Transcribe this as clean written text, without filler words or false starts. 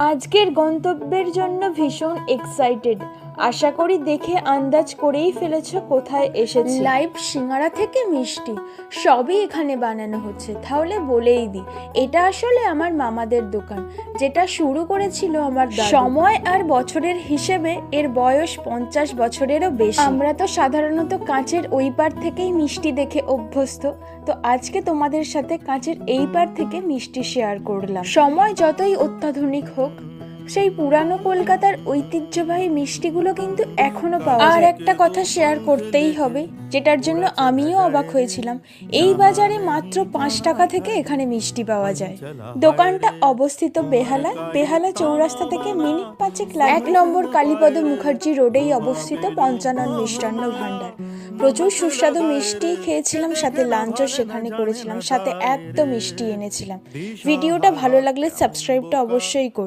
আজকের গন্তব্যের জন্য ভীষণ এক্সাইটেড। আশা করি দেখে আন্দাজ করেই ফেলেছ কোথায় এসেছি। লাইভ সিঙ্গারা থেকে মিষ্টি সবই এখানে বানানো হচ্ছে। তাহলে বলেই দিই, এটা আসলে আমার মামাদের দোকান, যেটা শুরু করেছিল আমার দাদু। সময় আর বছরের হিসেবে এর বয়স 50 বছরেরও বেশি। আমরা তো সাধারণত কাঁচের ওই পার থেকেই মিষ্টি দেখে অভ্যস্ত, তো আজকে তোমাদের সাথে কাঁচের এই পার থেকে মিষ্টি শেয়ার করলাম। সময় যতই অত্যাধুনিক হোক, সেই পুরানো কলকাতার ঐতিহ্যবাহী মিষ্টিগুলো কিন্তু এখনো পাওয়া যায়। আর একটা কথা শেয়ার করতেই হবে, যেটার জন্য আমিও অবাক হয়েছিলাম। এই বাজারে মাত্র 5 টাকা থেকে এখানে মিষ্টি পাওয়া যায়। দোকানটা অবস্থিত বেহালা চৌরাস্তা থেকে মিনিট 5 লাগবে। 1 নম্বর কালীপদ মুখার্জি রোডেই অবস্থিত পঞ্চানন মিষ্টান্ন ভান্ডার। প্রচুর সুস্বাদু মিষ্টি খেয়েছিলাম, সাথে লাঞ্চও সেখানে করেছিলাম, সাথে এত মিষ্টি এনেছিলাম। ভিডিওটা ভালো লাগলে সাবস্ক্রাইবটা অবশ্যই করুন।